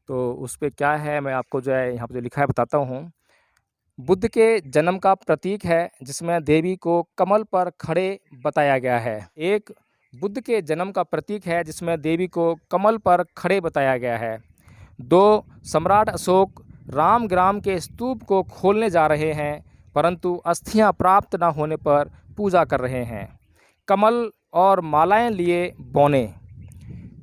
तो उस पर क्या है मैं आपको जो है यहाँ पर जो लिखा है बताता हूँ। बुद्ध के जन्म का प्रतीक है, जिसमें देवी को कमल पर खड़े बताया गया है। एक बुद्ध के जन्म का प्रतीक है जिसमें देवी को कमल पर खड़े बताया गया है। 2, सम्राट अशोक रामग्राम के स्तूप को खोलने जा रहे हैं, परंतु अस्थियां प्राप्त न होने पर पूजा कर रहे हैं, कमल और मालाएं लिए बौने।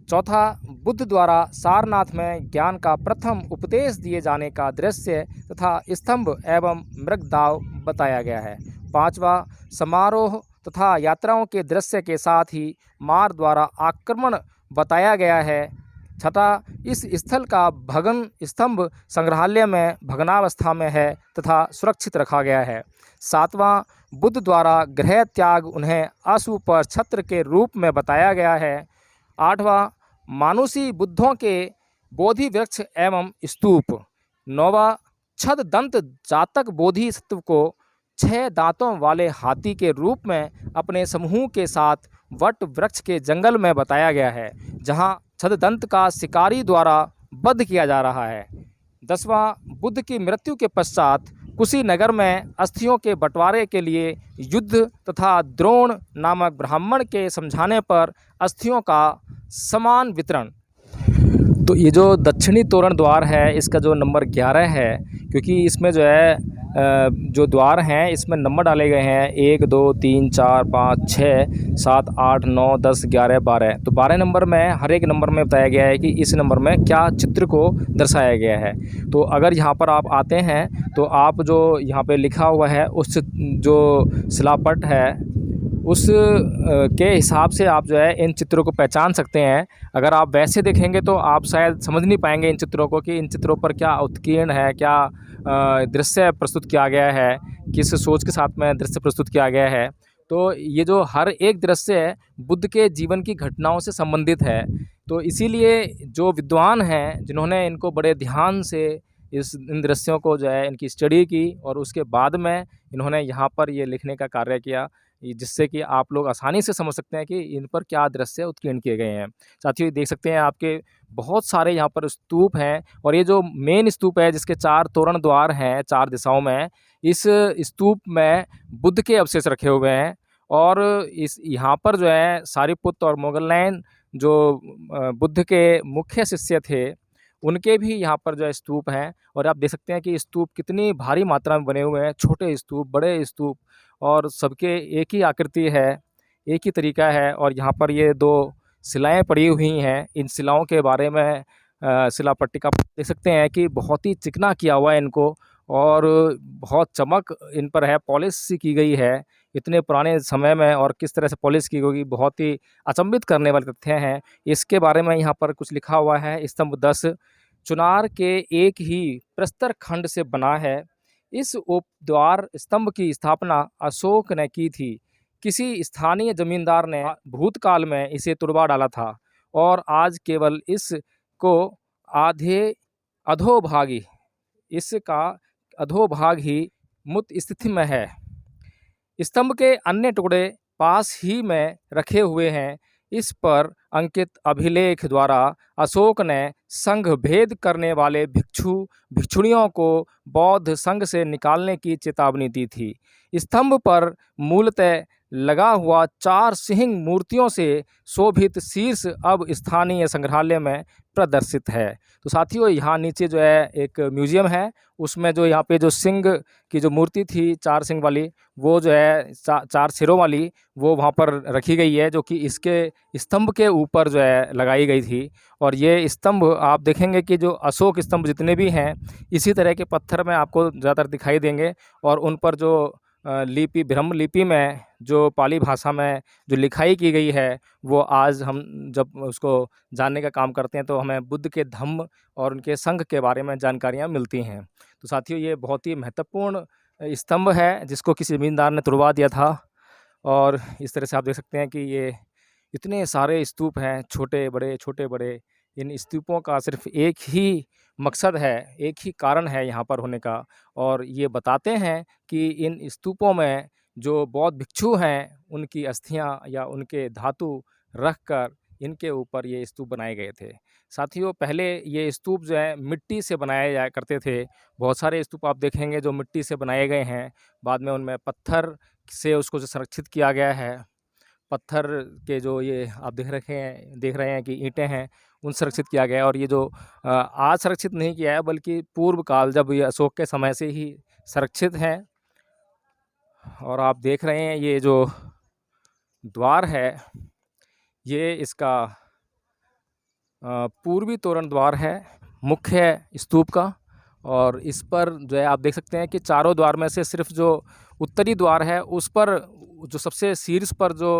4, बुद्ध द्वारा सारनाथ में ज्ञान का प्रथम उपदेश दिए जाने का दृश्य तथा स्तंभ एवं मृगदाव बताया गया है। 5वां, समारोह तथा यात्राओं के दृश्य के साथ ही मार द्वारा आक्रमण बताया गया है। 6, इस स्थल का भग्न स्तंभ संग्रहालय में भग्नावस्था में है तथा सुरक्षित रखा गया है। 7वां, बुद्ध द्वारा गृह त्याग उन्हें अश्व पर छत्र के रूप में बताया गया है। 8वां, मानुषी बुद्धों के बोधि वृक्ष एवं स्तूप। 9वां, छद दंत जातक बोधि सत्व को 6 दांतों वाले हाथी के रूप में अपने समूह के साथ वट वृक्ष के जंगल में बताया गया है, जहां छददंत का शिकारी द्वारा वध किया जा रहा है। 10वां, बुद्ध की मृत्यु के पश्चात कुशीनगर में अस्थियों के बंटवारे के लिए युद्ध तथा द्रोण नामक ब्राह्मण के समझाने पर अस्थियों का समान वितरण। तो ये जो दक्षिणी तोरण द्वार है इसका जो नंबर 11 है, क्योंकि इसमें जो है जो द्वार हैं इसमें नंबर डाले गए हैं 1 2 3 4 5 6 7 8 9 10 11 12। तो 12 नंबर में हर एक नंबर में बताया गया है कि इस नंबर में क्या चित्र को दर्शाया गया है। तो अगर यहाँ पर आप आते हैं तो आप जो यहाँ पे लिखा हुआ है उस जो शिलापट है उस के हिसाब से आप जो है इन चित्रों को पहचान सकते हैं। अगर आप वैसे देखेंगे तो आप शायद समझ नहीं पाएंगे इन चित्रों को कि इन चित्रों पर क्या उत्कीर्ण है, क्या दृश्य प्रस्तुत किया गया है, किस सोच के साथ में दृश्य प्रस्तुत किया गया है। तो ये जो हर एक दृश्य है बुद्ध के जीवन की घटनाओं से संबंधित है। तो इसीलिए जो विद्वान हैं जिन्होंने इनको बड़े ध्यान से इन दृश्यों को जो है इनकी स्टडी की और उसके बाद में इन्होंने यहाँ पर ये लिखने का कार्य किया, जिससे कि आप लोग आसानी से समझ सकते हैं कि इन पर क्या दृश्य उत्कीर्ण किए गए हैं। साथियों देख सकते हैं आपके बहुत सारे यहाँ पर स्तूप हैं और ये जो मेन स्तूप है जिसके 4 तोरण द्वार हैं 4 दिशाओं में, इस स्तूप में बुद्ध के अवशेष रखे हुए हैं। और इस यहाँ पर जो है सारिपुत्र और मोगलनयन जो बुद्ध के मुख्य शिष्य थे उनके भी यहाँ पर जो है स्तूप हैं। और आप देख सकते हैं कि स्तूप कितनी भारी मात्रा में बने हुए हैं, छोटे स्तूप, बड़े स्तूप, और सबके एक ही आकृति है, एक ही तरीका है। और यहाँ पर ये 2 शिलाएँ पड़ी हुई हैं। इन शिलाओं के बारे में शिला पट्टिका देख सकते हैं कि बहुत ही चिकना किया हुआ है इनको और बहुत चमक इन पर है, पॉलिश सी की गई है इतने पुराने समय में। और किस तरह से पॉलिश की होगी, बहुत ही अचंभित करने वाले तथ्य हैं। इसके बारे में यहाँ पर कुछ लिखा हुआ है। स्तंभ 10 चुनार के एक ही प्रस्तर खंड से बना है। इस उपद्वार स्तंभ की स्थापना अशोक ने की थी। किसी स्थानीय जमींदार ने भूतकाल में इसे तुड़वा डाला था और आज केवल इसको इसका अधोभाग ही मुक्त स्थिति में है। स्तंभ के अन्य टुकड़े पास ही में रखे हुए हैं। इस पर अंकित अभिलेख द्वारा अशोक ने संघ भेद करने वाले भिक्षुणियों को बौद्ध संघ से निकालने की चेतावनी दी थी। स्तंभ पर मूलतः लगा हुआ 4 सिंह मूर्तियों से शोभित शीर्ष अब स्थानीय संग्रहालय में प्रदर्शित है। तो साथियों यहाँ नीचे जो है एक म्यूजियम है, उसमें जो यहाँ पे जो सिंह की जो मूर्ति थी 4 सिंह वाली, वो जो है 4 सिरों वाली, वो वहाँ पर रखी गई है, जो कि इसके स्तंभ के ऊपर जो है लगाई गई थी। और ये स्तंभ आप देखेंगे कि जो अशोक स्तंभ जितने भी हैं इसी तरह के पत्थर में आपको ज़्यादातर दिखाई देंगे। और उन पर जो लिपि, ब्रह्म लिपि में जो पाली भाषा में जो लिखाई की गई है, वो आज हम जब उसको जानने का काम करते हैं तो हमें बुद्ध के धम्म और उनके संघ के बारे में जानकारियाँ मिलती हैं। तो साथियों ये बहुत ही महत्वपूर्ण स्तंभ है जिसको किसी ज़मींदार ने तुड़वा दिया था। और इस तरह से आप देख सकते हैं कि ये इतने सारे स्तूप हैं, छोटे बड़े। इन स्तूपों का सिर्फ एक ही मकसद है, एक ही कारण है यहाँ पर होने का। और ये बताते हैं कि इन स्तूपों में जो बौद्ध भिक्षु हैं उनकी अस्थियाँ या उनके धातु रख कर इनके ऊपर ये स्तूप बनाए गए थे। साथियों पहले ये स्तूप जो है मिट्टी से बनाए जाया करते थे। बहुत सारे स्तूप आप देखेंगे जो मिट्टी से बनाए गए हैं, बाद में उनमें पत्थर से उसको जो संरक्षित किया गया है। पत्थर के जो ये आप देख रहे हैं कि ईंटें हैं, उन संरक्षित किया गया है। और ये जो आज संरक्षित नहीं किया है बल्कि पूर्व काल जब ये अशोक के समय से ही संरक्षित हैं। और आप देख रहे हैं ये जो द्वार है ये इसका पूर्वी तोरण द्वार है मुख्य स्तूप का। और इस पर जो है आप देख सकते हैं कि चारों द्वार में से सिर्फ जो उत्तरी द्वार है उस पर जो सबसे शीर्ष पर जो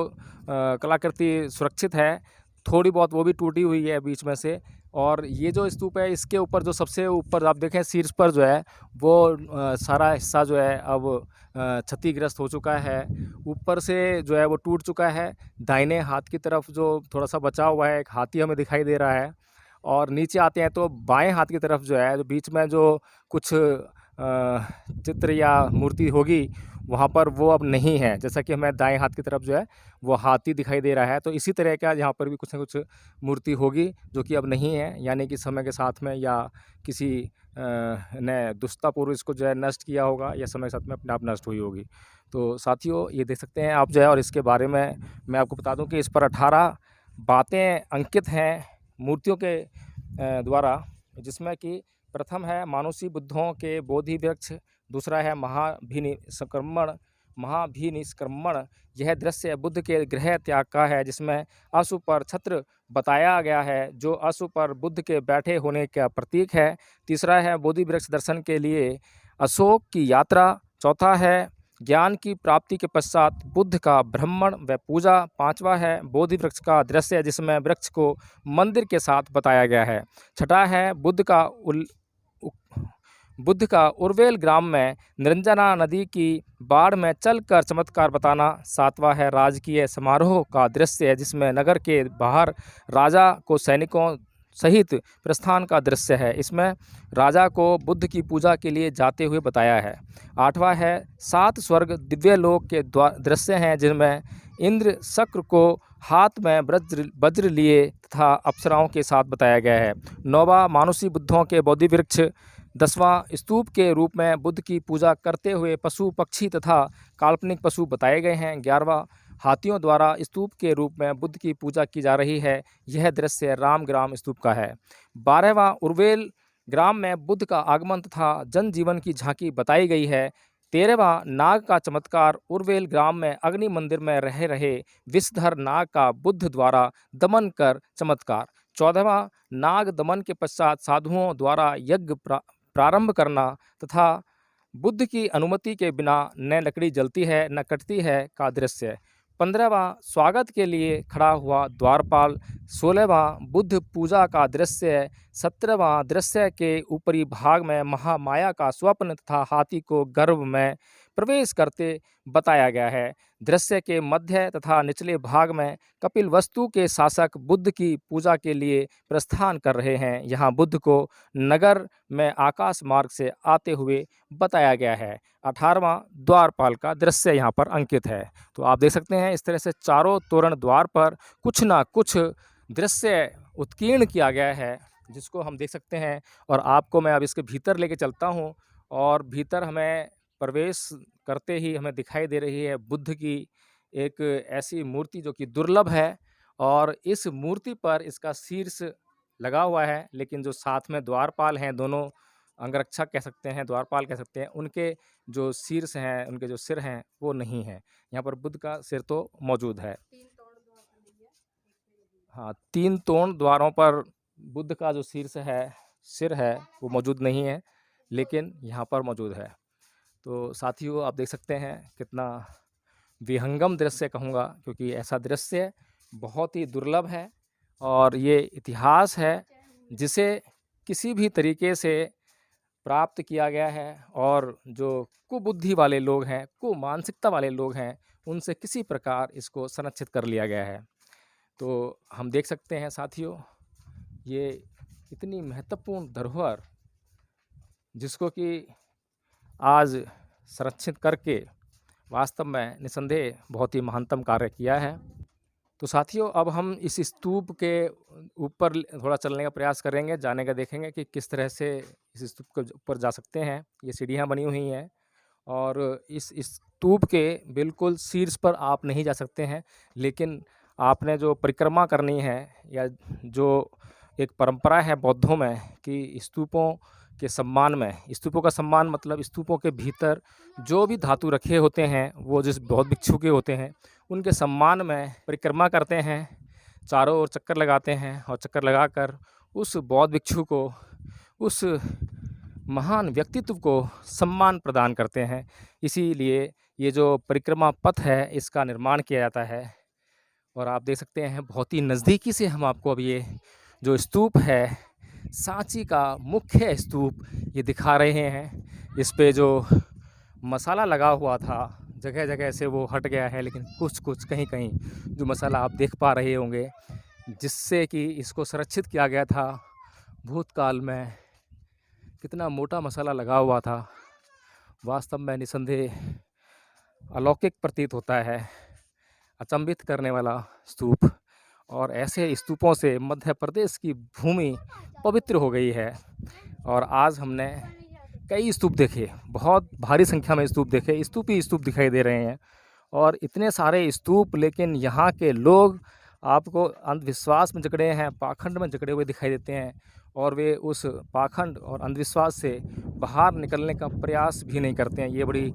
कलाकृति सुरक्षित है, थोड़ी बहुत वो भी टूटी हुई है बीच में से। और ये जो स्तूप है इसके ऊपर जो सबसे ऊपर आप देखें शीर्ष पर जो है वो सारा हिस्सा जो है अब क्षतिग्रस्त हो चुका है। ऊपर से जो है वो टूट चुका है। दाहिने हाथ की तरफ जो थोड़ा सा बचा हुआ है, एक हाथी हमें दिखाई दे रहा है। और नीचे आते हैं तो बाएं हाथ की तरफ जो है, जो बीच में जो कुछ चित्र या मूर्ति होगी वहाँ पर वो अब नहीं है, जैसा कि हमें दाएं हाथ की तरफ जो है वो हाथी दिखाई दे रहा है। तो इसी तरह का यहाँ पर भी कुछ न कुछ मूर्ति होगी जो कि अब नहीं है, यानी कि समय के साथ में या किसी ने दुष्टतापूर्व इसको जो है नष्ट किया होगा या समय के साथ में अपने आप नष्ट हुई होगी। तो साथियों ये देख सकते हैं आप जो है। और इसके बारे में मैं आपको बता दूं कि इस पर 18 बातें अंकित हैं मूर्तियों के द्वारा, जिसमें कि प्रथम है मानुषी बुद्धों के बोधि वृक्ष, दूसरा है महाभिनिष्क्रमण। यह दृश्य बुद्ध के गृह त्याग का है, जिसमें अश्व पर छत्र बताया गया है, जो अश्व पर बुद्ध के बैठे होने का प्रतीक है। तीसरा है बोधि वृक्ष दर्शन के लिए अशोक की यात्रा। चौथा है ज्ञान की प्राप्ति के पश्चात बुद्ध का भ्रमण व पूजा। पांचवा है बोधि वृक्ष का दृश्य, जिसमें वृक्ष को मंदिर के साथ बताया गया है। छठा है बुद्ध का उर्वेल ग्राम में निरंजना नदी की बाढ़ में चलकर चमत्कार बताना। सातवां है राजकीय समारोह का दृश्य, जिसमें नगर के बाहर राजा को सैनिकों सहित प्रस्थान का दृश्य है। इसमें राजा को बुद्ध की पूजा के लिए जाते हुए बताया है। आठवां है 7 स्वर्ग दिव्य लोक के दृश्य हैं, जिनमें इंद्र शक्र को हाथ में वज्र लिए तथा अप्सराओं के साथ बताया गया है। 9वां मानुषी बुद्धों के बोधि वृक्ष। 10वां स्तूप के रूप में बुद्ध की पूजा करते हुए पशु पक्षी तथा काल्पनिक पशु बताए गए हैं। 11वां हाथियों द्वारा स्तूप के रूप में बुद्ध की पूजा की जा रही है। यह दृश्य रामग्राम स्तूप का है। 12वां उर्वेल ग्राम में बुद्ध का आगमन तथा जनजीवन की झांकी बताई गई है। 13वां नाग का चमत्कार। उर्वेल ग्राम में अग्नि मंदिर में रह रहे विषधर नाग का बुद्ध द्वारा दमन कर चमत्कार। 14वां नाग दमन के पश्चात साधुओं द्वारा यज्ञ प्रारंभ करना तथा बुद्ध की अनुमति के बिना न लकड़ी जलती है न कटती है का दृश्य। 15वां स्वागत के लिए खड़ा हुआ द्वारपाल। 16वां बुद्ध पूजा का दृश्य। 17वां दृश्य के ऊपरी भाग में महामाया का स्वप्न तथा हाथी को गर्भ में प्रवेश करते बताया गया है। दृश्य के मध्य तथा निचले भाग में कपिल वस्तु के शासक बुद्ध की पूजा के लिए प्रस्थान कर रहे हैं। यहाँ बुद्ध को नगर में आकाश मार्ग से आते हुए बताया गया है। 18वां द्वारपाल का दृश्य यहाँ पर अंकित है। तो आप देख सकते हैं इस तरह से चारों तोरण द्वार पर कुछ ना कुछ दृश्य उत्कीर्ण किया गया है, जिसको हम देख सकते हैं। और आपको मैं अब इसके भीतर लेके चलता हूँ, और भीतर हमें प्रवेश करते ही हमें दिखाई दे रही है बुद्ध की एक ऐसी मूर्ति जो कि दुर्लभ है, और इस मूर्ति पर इसका शीर्ष लगा हुआ है, लेकिन जो साथ में द्वारपाल हैं, दोनों अंगरक्षक कह सकते हैं, द्वारपाल कह सकते हैं, उनके जो शीर्ष हैं, उनके जो सिर हैं वो नहीं है। यहाँ पर बुद्ध का सिर तो मौजूद है। हाँ, 3 तोरण द्वारों पर बुद्ध का जो सिर है वो मौजूद नहीं है, लेकिन यहाँ पर मौजूद है। तो साथियों आप देख सकते हैं कितना विहंगम दृश्य कहूँगा, क्योंकि ऐसा दृश्य बहुत ही दुर्लभ है, और ये इतिहास है जिसे किसी भी तरीके से प्राप्त किया गया है, और जो कुबुद्धि वाले लोग हैं, कुमानसिकता वाले लोग हैं, उनसे किसी प्रकार इसको संरक्षित कर लिया गया है। तो हम देख सकते हैं साथियों, ये इतनी महत्वपूर्ण धरोहर जिसको कि आज संरक्षित करके वास्तव में निसंदेह बहुत ही महानतम कार्य किया है। तो साथियों अब हम इस स्तूप के ऊपर थोड़ा चलने का प्रयास करेंगे, जाने का देखेंगे कि किस तरह से इस स्तूप के ऊपर जा सकते हैं। ये सीढ़ियाँ बनी हुई हैं, और इस स्तूप के बिल्कुल शीर्ष पर आप नहीं जा सकते हैं, लेकिन आपने जो परिक्रमा करनी है, या जो एक परंपरा है बौद्धों में कि स्तूपों के सम्मान में, स्तूपों का सम्मान मतलब स्तूपों के भीतर जो भी धातु रखे होते हैं वो जिस बौद्ध भिक्षु के होते हैं, उनके सम्मान में परिक्रमा करते हैं, चारों ओर चक्कर लगाते हैं, और चक्कर लगाकर उस बौद्ध भिक्षु को, उस महान व्यक्तित्व को सम्मान प्रदान करते हैं। इसीलिए ये जो परिक्रमा पथ है इसका निर्माण किया जाता है। और आप देख सकते हैं बहुत ही नज़दीकी से हम आपको अब ये जो स्तूप है, सांची का मुख्य स्तूप, ये दिखा रहे हैं। इस पे जो मसाला लगा हुआ था जगह जगह से वो हट गया है, लेकिन कुछ कुछ कहीं कहीं जो मसाला आप देख पा रहे होंगे, जिससे कि इसको संरक्षित किया गया था। भूतकाल में कितना मोटा मसाला लगा हुआ था, वास्तव में निसंदेह अलौकिक प्रतीत होता है, अचंभित करने वाला स्तूप। और ऐसे स्तूपों से मध्य प्रदेश की भूमि पवित्र हो गई है। और आज हमने कई स्तूप देखे, बहुत भारी संख्या में स्तूप देखे, स्तूप ही स्तूप दिखाई दे रहे हैं, और इतने सारे स्तूप, लेकिन यहाँ के लोग आपको अंधविश्वास में जकड़े हैं, पाखंड में जकड़े हुए दिखाई देते हैं, और वे उस पाखंड और अंधविश्वास से बाहर निकलने का प्रयास भी नहीं करते हैं। ये बड़ी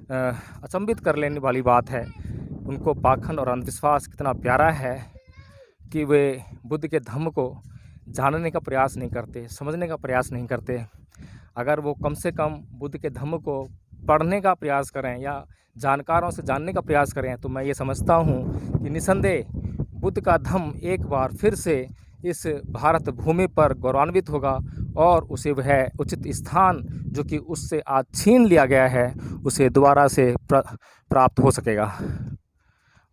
अचंभित कर लेने वाली बात है। उनको पाखंड और अंधविश्वास कितना प्यारा है कि वे बुद्ध के धम्म को जानने का प्रयास नहीं करते, समझने का प्रयास नहीं करते। अगर वो कम से कम बुद्ध के धम्म को पढ़ने का प्रयास करें या जानकारों से जानने का प्रयास करें तो मैं ये समझता हूँ कि निसंदेह बुद्ध का धम्म एक बार फिर से इस भारत भूमि पर गौरवान्वित होगा और उसे वह उचित स्थान जो कि उससे आज छीन लिया गया है उसे दोबारा से प्राप्त हो सकेगा।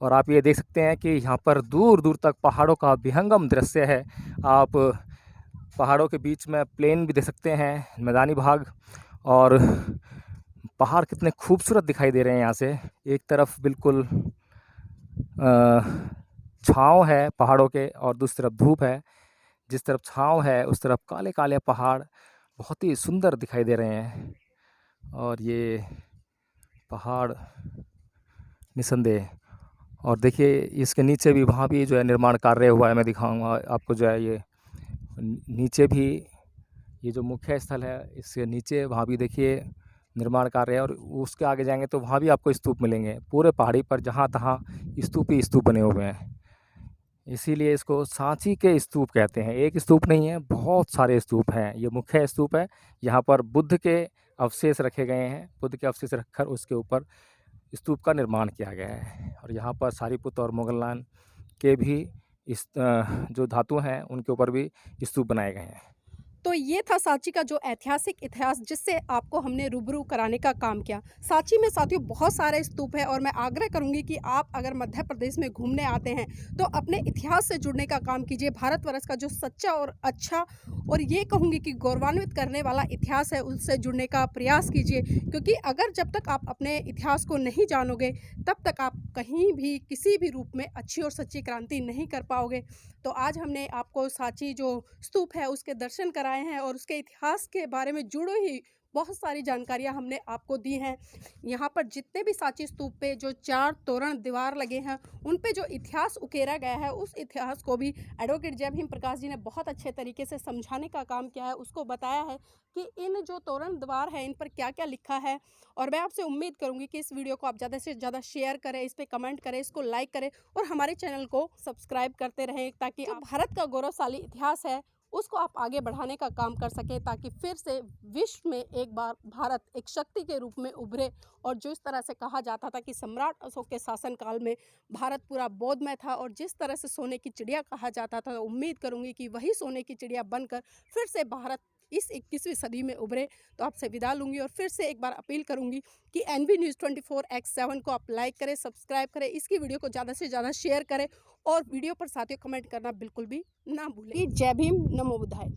और आप ये देख सकते हैं कि यहाँ पर दूर दूर तक पहाड़ों का विहंगम दृश्य है। आप पहाड़ों के बीच में प्लेन भी देख सकते हैं, मैदानी भाग, और पहाड़ कितने खूबसूरत दिखाई दे रहे हैं। यहाँ से एक तरफ बिल्कुल छाँव है पहाड़ों के और दूसरी तरफ धूप है। जिस तरफ छाँव है उस तरफ काले काले पहाड़ बहुत ही सुंदर दिखाई दे रहे हैं। और ये पहाड़ निसंदेह, और देखिए इसके नीचे भी वहाँ भी जो है निर्माण कार्य हुआ है। मैं दिखाऊंगा आपको जो है ये नीचे भी ये जो मुख्य स्थल है इसके नीचे वहाँ भी देखिए निर्माण कार्य है। और उसके आगे जाएंगे तो वहाँ भी आपको स्तूप मिलेंगे। पूरे पहाड़ी पर जहाँ तहाँ स्तूप ही स्तूप बने हुए हैं। इसीलिए इसको सांची के स्तूप कहते हैं। एक स्तूप नहीं है, बहुत सारे स्तूप हैं। ये मुख्य स्तूप है, यहाँ पर बुद्ध के अवशेष रखे गए हैं। बुद्ध के अवशेष रखकर उसके ऊपर स्तूप का निर्माण किया गया है। और यहाँ पर सारीपुत्र और मोगललान के भी इस जो धातु हैं उनके ऊपर भी स्तूप बनाए गए हैं। तो ये था सांची का जो ऐतिहासिक इतिहास जिससे आपको हमने रूबरू कराने का काम किया। सांची में साथियों बहुत सारे स्तूप है और मैं आग्रह करूंगी कि आप अगर मध्य प्रदेश में घूमने आते हैं तो अपने इतिहास से जुड़ने का काम कीजिए। भारतवर्ष का जो सच्चा और अच्छा और ये कहूँगी कि गौरवान्वित करने वाला इतिहास है उससे जुड़ने का प्रयास कीजिए, क्योंकि अगर जब तक आप अपने इतिहास को नहीं जानोगे तब तक आप कहीं भी किसी भी रूप में अच्छी और सच्ची क्रांति नहीं कर पाओगे। तो आज हमने आपको सांची जो स्तूप है उसके दर्शन कराए हैं और उसके इतिहास के बारे में जुड़ी हुई बहुत सारी जानकारियां हमने आपको दी हैं। यहाँ पर जितने भी सांची स्तूप पे जो 4 तोरण दीवार लगे हैं उन पे जो इतिहास उकेरा गया है उस इतिहास को भी एडवोकेट जय भीम प्रकाश जी ने बहुत अच्छे तरीके से समझाने का काम किया है। उसको बताया है कि इन जो तोरण द्वार है इन पर क्या क्या लिखा है। और मैं आपसे उम्मीद करूंगी कि इस वीडियो को आप ज़्यादा से ज़्यादा शेयर करें, इस पर कमेंट करें, इसको लाइक करें और हमारे चैनल को सब्सक्राइब करते रहें ताकि भारत का गौरवशाली इतिहास है उसको आप आगे बढ़ाने का काम कर सकें, ताकि फिर से विश्व में एक बार भारत एक शक्ति के रूप में उभरे। और जो इस तरह से कहा जाता था कि सम्राट अशोक के शासनकाल में भारत पूरा बौद्धमय था और जिस तरह से सोने की चिड़िया कहा जाता था, उम्मीद करूंगी कि वही सोने की चिड़िया बनकर फिर से भारत इस 21वीं सदी में उभरे। तो आपसे विदा लूँगी और फिर से एक बार अपील करूँगी कि NV News 24/7 को आप लाइक करें, सब्सक्राइब करें, इसकी वीडियो को ज़्यादा से ज़्यादा शेयर करें और वीडियो पर साथियों कमेंट करना बिल्कुल भी ना भूलें। जय भीम, नमो बुद्धाय।